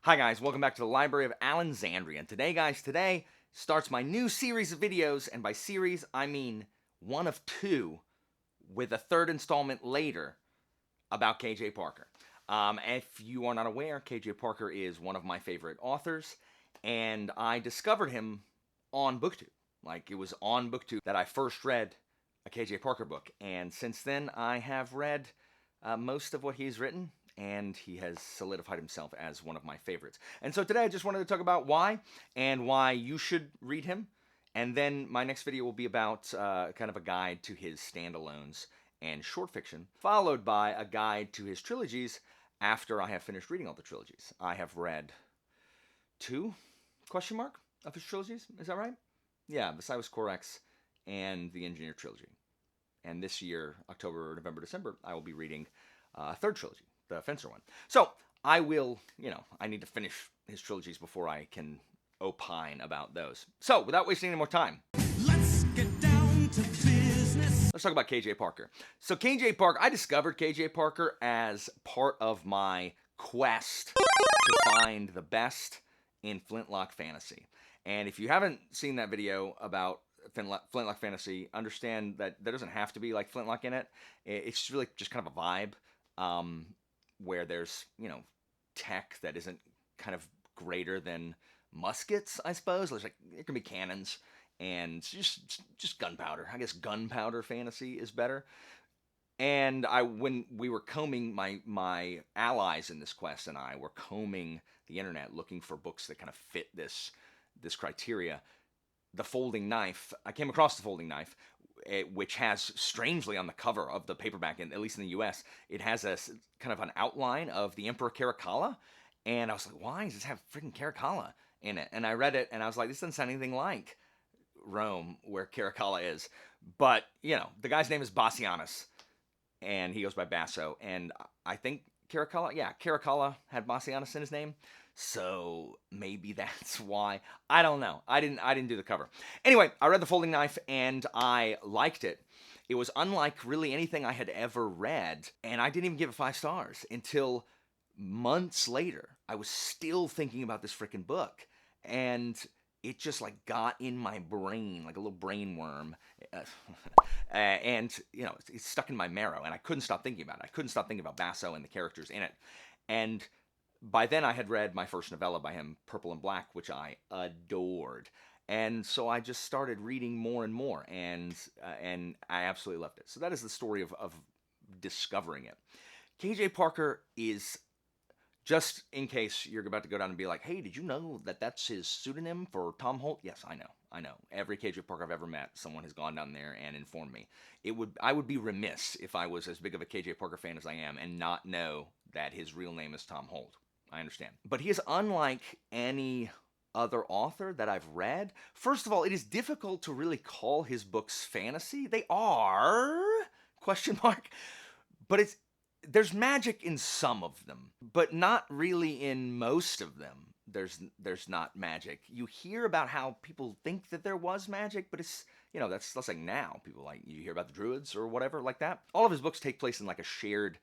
Hi guys, welcome back to the Library of Alexandria. And today starts my new series of videos, and by series I mean one of two, with a third installment later about KJ Parker. If you are not aware, KJ Parker is one of my favorite authors, and I discovered him on BookTube. Like, it was on BookTube that I first read a KJ Parker book, and since then I have read most of what he's written, and he has solidified himself as one of my favorites. And so today I just wanted to talk about why, and why you should read him. And then my next video will be about kind of a guide to his standalones and short fiction, followed by a guide to his trilogies after I have finished reading all the trilogies. I have read two, question mark, of his trilogies, is that right? Yeah, the Cyrus Corax and the Engineer trilogy. And this year, October, November, December, I will be reading a third trilogy, the Fencer one. So I will, I need to finish his trilogies before I can opine about those. So without wasting any more time, let's get down to business. Let's talk about KJ Parker. So KJ Parker, I discovered KJ Parker as part of my quest to find the best in Flintlock fantasy. And if you haven't seen that video about Flintlock fantasy, understand that there doesn't have to be like Flintlock in it. It's really just kind of a vibe, where there's, tech that isn't kind of greater than muskets, I suppose. There's it can be cannons and just gunpowder. I guess gunpowder fantasy is better. And when we were combing, my allies in this quest and I were combing the internet looking for books that kind of fit this criteria. The Folding Knife, I came across The Folding Knife, which has, strangely, on the cover of the paperback, at least in the US, it has a kind of an outline of the Emperor Caracalla. And I was like, why does this have freaking Caracalla in it? And I read it, and I was like, this doesn't sound anything like Rome, where Caracalla is. But, the guy's name is Bassianus, and he goes by Basso. And I think Caracalla had Bassianus in his name. So maybe that's why. I don't know. I didn't do the cover. Anyway, I read The Folding Knife and I liked it. It was unlike really anything I had ever read, and I didn't even give it 5 stars until months later. I was still thinking about this freaking book, and it just got in my brain like a little brain worm. And it's stuck in my marrow, and I couldn't stop thinking about it. I couldn't stop thinking about Basso and the characters in it. And by then I had read my first novella by him, Purple and Black, which I adored. And so I just started reading more and more, and I absolutely loved it. So that is the story of discovering it. KJ Parker is, just in case you're about to go down and be like, hey, did you know that that's his pseudonym for Tom Holt? Yes, I know. Every KJ Parker I've ever met, someone has gone down there and informed me. I would be remiss if I was as big of a KJ Parker fan as I am and not know that his real name is Tom Holt. I understand. But he is unlike any other author that I've read. First of all, it is difficult to really call his books fantasy. They are, question mark. But there's magic in some of them, but not really in most of them. There's not magic. You hear about how people think that there was magic, but it's, that's like now. People you hear about the Druids or whatever like that. All of his books take place in a shared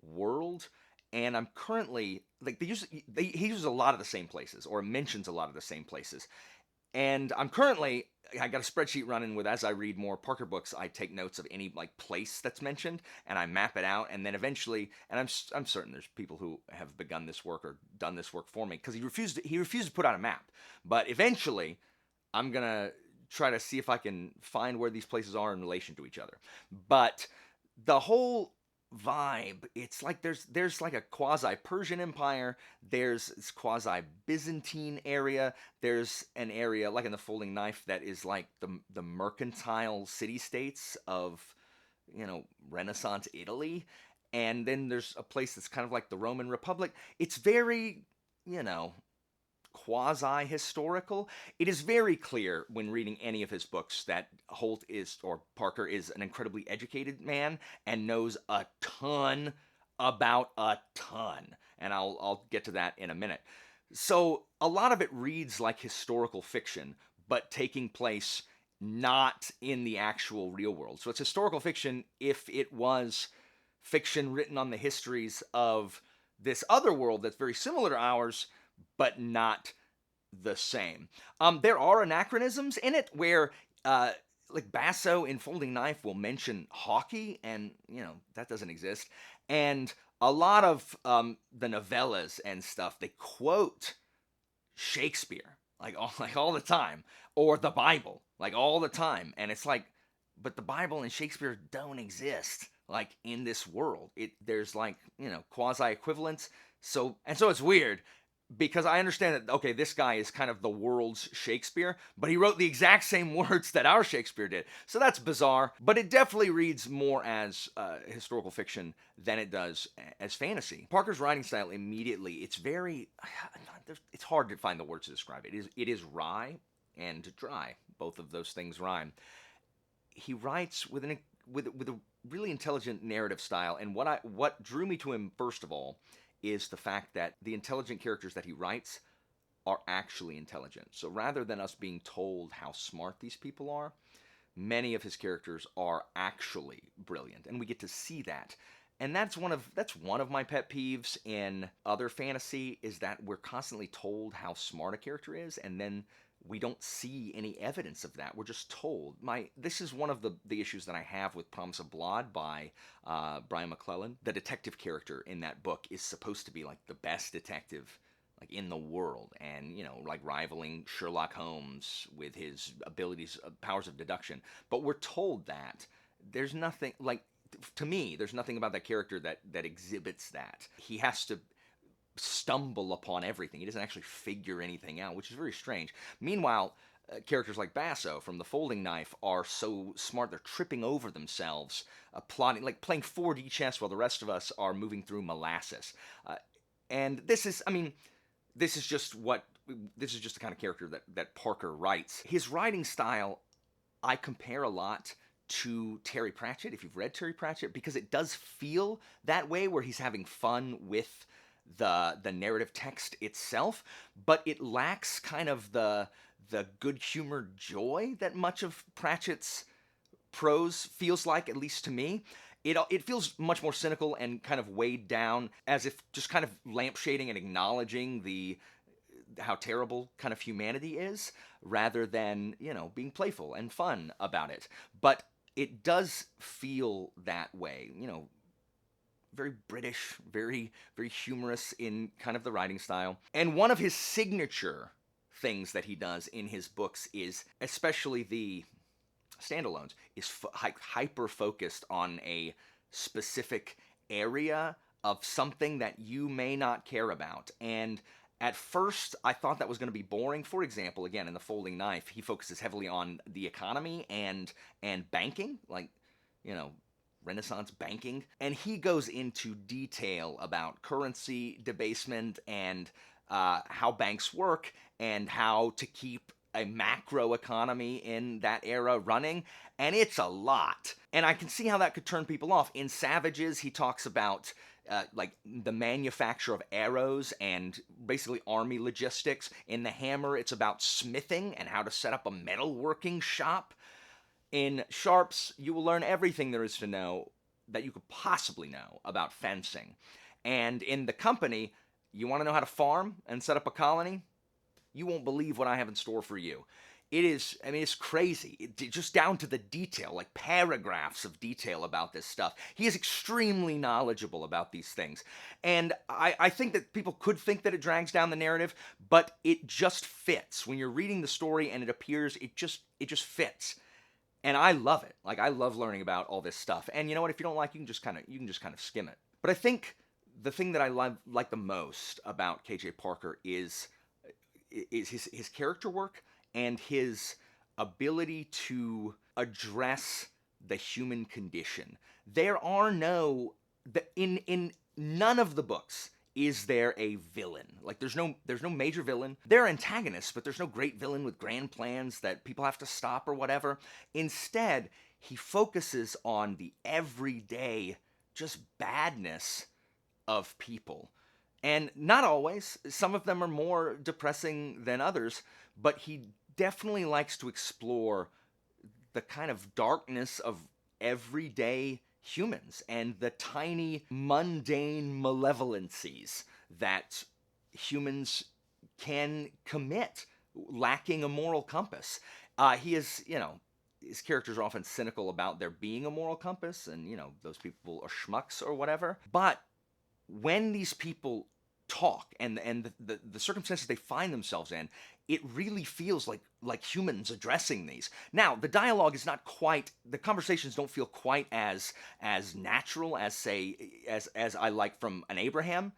world. And I'm currently, he uses a lot of the same places, or mentions a lot of the same places. And I got a spreadsheet running with, as I read more Parker books, I take notes of any place that's mentioned, and I map it out, and then eventually, and I'm certain there's people who have begun this work or done this work for me, because he refused to put out a map. But eventually, I'm gonna try to see if I can find where these places are in relation to each other. But the whole vibe, it's there's a quasi-Persian empire, there's this quasi-Byzantine area, there's an area in the Folding Knife that is the mercantile city-states of Renaissance Italy, and then there's a place that's kind of like the Roman Republic. It's very quasi-historical. It is very clear when reading any of his books that Parker is an incredibly educated man and knows a ton about a ton. And I'll get to that in a minute. So a lot of it reads like historical fiction, but taking place not in the actual real world. So it's historical fiction if it was fiction written on the histories of this other world that's very similar to ours, but not the same. There are anachronisms in it where, like Basso in Folding Knife will mention hockey, and that doesn't exist. And a lot of the novellas and stuff, they quote Shakespeare like all the time, or the Bible like all the time, and it's like, but the Bible and Shakespeare don't exist like in this world. There's like quasi equivalents. So it's weird because I understand that, okay, this guy is kind of the world's Shakespeare, but he wrote the exact same words that our Shakespeare did. So that's bizarre, but it definitely reads more as historical fiction than it does as fantasy. Parker's writing style immediately, it's hard to find the words to describe it. It is wry and dry. Both of those things rhyme. He writes with a really intelligent narrative style, and what drew me to him first of all is the fact that the intelligent characters that he writes are actually intelligent. So rather than us being told how smart these people are, many of his characters are actually brilliant, and we get to see that. And that's one of my pet peeves in other fantasy, is that we're constantly told how smart a character is, and then we don't see any evidence of that. We're just told. This is one of the issues that I have with Promise of Blood by Brian McClellan. The detective character in that book is supposed to be like the best detective like in the world, and like rivaling Sherlock Holmes with his abilities, powers of deduction. But we're told that there's nothing like, to me, there's nothing about that character that exhibits that. He has to stumble upon everything. He doesn't actually figure anything out, which is very strange. Meanwhile, characters like Basso from The Folding Knife are so smart, they're tripping over themselves, plotting, like playing 4D chess while the rest of us are moving through molasses. And this is just the kind of character that Parker writes. His writing style, I compare a lot to Terry Pratchett, if you've read Terry Pratchett, because it does feel that way, where he's having fun with the narrative text itself, but it lacks kind of the good-humored joy that much of Pratchett's prose feels like, at least to me. It feels much more cynical and kind of weighed down, as if just kind of lampshading and acknowledging how terrible kind of humanity is, rather than being playful and fun about it. But it does feel that way, very British, very, very humorous in kind of the writing style. And one of his signature things that he does in his books is, especially the standalones, is hyper focused on a specific area of something that you may not care about. And at first, I thought that was going to be boring. For example, again, in The Folding Knife, he focuses heavily on the economy and banking, like, Renaissance banking. And he goes into detail about currency debasement and how banks work and how to keep a macro economy in that era running. And it's a lot. And I can see how that could turn people off. In Savages, he talks about like the manufacture of arrows and basically army logistics. In The Hammer, it's about smithing and how to set up a metalworking shop. In Sharps, you will learn everything there is to know that you could possibly know about fencing. And in The Company, you want to know how to farm and set up a colony? You won't believe what I have in store for you. It's crazy. Just down to the detail, like paragraphs of detail about this stuff. He is extremely knowledgeable about these things. And I think that people could think that it drags down the narrative, but it just fits. When you're reading the story and it appears, it just fits. And I love it. Like, I love learning about all this stuff. And you know what? If you don't like, you can just kind of skim it. But I think the thing that I like the most about KJ Parker is his character work and his ability to address the human condition. There are in none of the books is there a villain. Like, there's no major villain. There are antagonists, but there's no great villain with grand plans that people have to stop or whatever. Instead, he focuses on the everyday just badness of people. And not always. Some of them are more depressing than others, but he definitely likes to explore the kind of darkness of everyday humans and the tiny mundane malevolencies that humans can commit, lacking a moral compass. He is, his characters are often cynical about there being a moral compass, and those people are schmucks or whatever. But when these people talk and the circumstances they find themselves in, it really feels like humans addressing these. Now, the dialogue is not quite, the conversations don't feel quite as natural as, say, as I like from an Abraham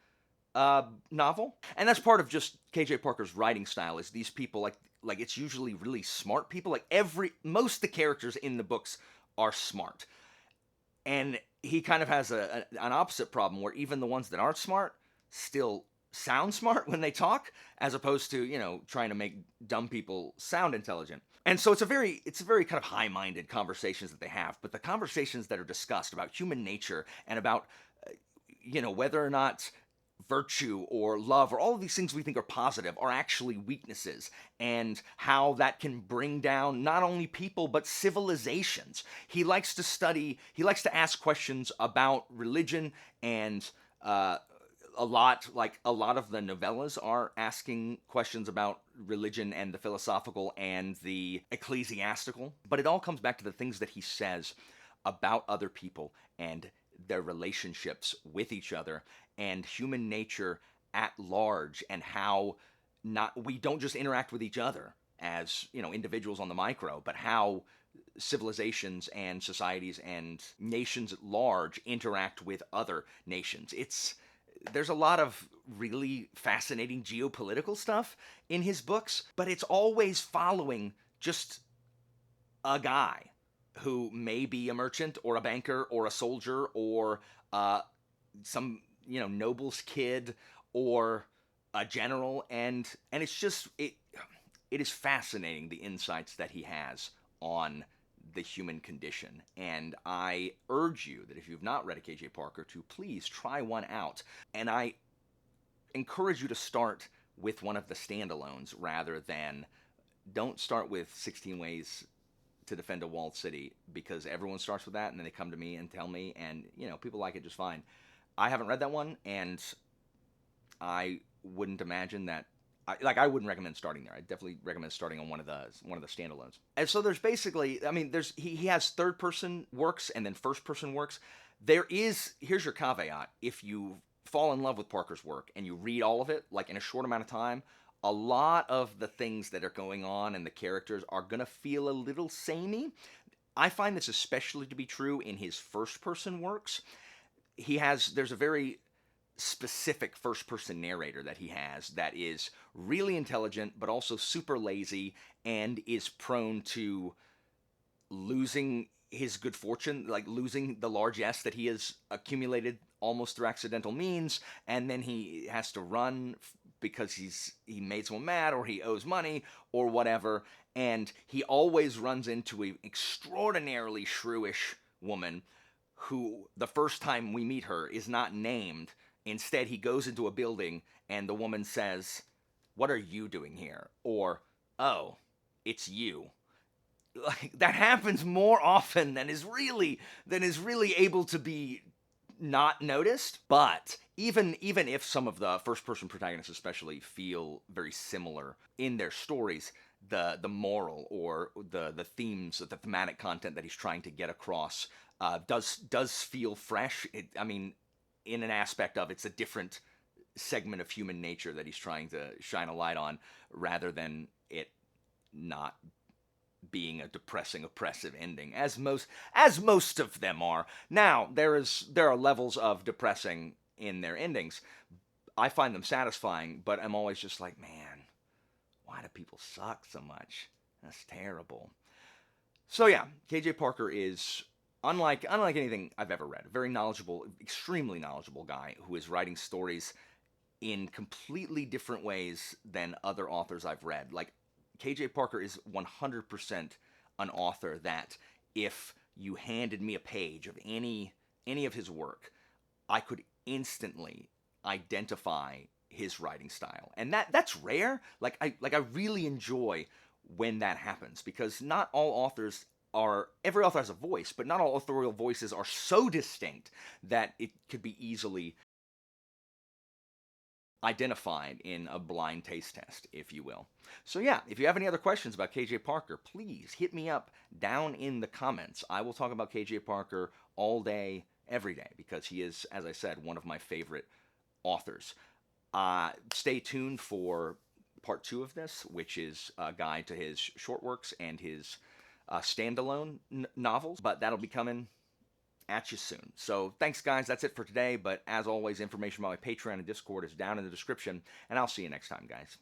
novel. And that's part of just KJ Parker's writing style, is these people, like it's usually really smart people. Like most of the characters in the books are smart. And he kind of has an opposite problem where even the ones that aren't smart still sound smart when they talk, as opposed to, trying to make dumb people sound intelligent. And so it's a very kind of high-minded conversations that they have. But the conversations that are discussed about human nature and about, whether or not virtue or love or all of these things we think are positive are actually weaknesses, and how that can bring down not only people but civilizations. He likes to ask questions about religion, and a lot of the novellas are asking questions about religion and the philosophical and the ecclesiastical. But it all comes back to the things that he says about other people and their relationships with each other and human nature at large, and how we don't just interact with each other as individuals on the micro, but how civilizations and societies and nations at large interact with other nations. There's a lot of really fascinating geopolitical stuff in his books, but it's always following just a guy who may be a merchant or a banker or a soldier or some noble's kid or a general, and it's just it is fascinating, the insights that he has on the human condition. And I urge you that if you've not read a KJ Parker, to please try one out. And I encourage you to start with one of the standalones rather than, don't start with 16 Ways to Defend a Walled City, because everyone starts with that and then they come to me and tell me, and people like it just fine. I haven't read that one, and I wouldn't imagine that. I wouldn't recommend starting there. I definitely recommend starting on one of the standalones. And so there's basically, he has third person works and then first person works. Here's your caveat: if you fall in love with Parker's work and you read all of it like in a short amount of time, a lot of the things that are going on and the characters are gonna feel a little samey. I find this especially to be true in his first person works. There's a very specific first person narrator that he has that is really intelligent but also super lazy, and is prone to losing his good fortune, like losing the largesse that he has accumulated almost through accidental means, and then he has to run because he made someone mad, or he owes money or whatever, and he always runs into an extraordinarily shrewish woman who, the first time we meet her, is not named. Instead, he goes into a building and the woman says, "What are you doing here?" Or, "Oh, it's you." Like, that happens more often than is really able to be not noticed. But even if some of the first person protagonists especially feel very similar in their stories, the moral or the themes, the thematic content that he's trying to get across does feel fresh. In an aspect of, it's a different segment of human nature that he's trying to shine a light on, rather than it not being a depressing, oppressive ending, as most of them are. Now, there are levels of depressing in their endings. I find them satisfying, but I'm always just like, man, why do people suck so much? That's terrible. So yeah, KJ Parker is unlike anything I've ever read. A very knowledgeable, extremely knowledgeable guy who is writing stories in completely different ways than other authors I've read. Like, KJ Parker is 100% an author that, if you handed me a page of any of his work, I could instantly identify his writing style. And that's rare. I really enjoy when that happens, because not all authors every author has a voice, but not all authorial voices are so distinct that it could be easily identified in a blind taste test, if you will. So yeah, if you have any other questions about KJ Parker, please hit me up down in the comments. I will talk about KJ Parker all day, every day, because he is, as I said, one of my favorite authors. Stay tuned for part 2 of this, which is a guide to his short works and his standalone novels, but that'll be coming at you soon. So thanks, guys. That's it for today. But as always, information about my Patreon and Discord is down in the description, and I'll see you next time, guys.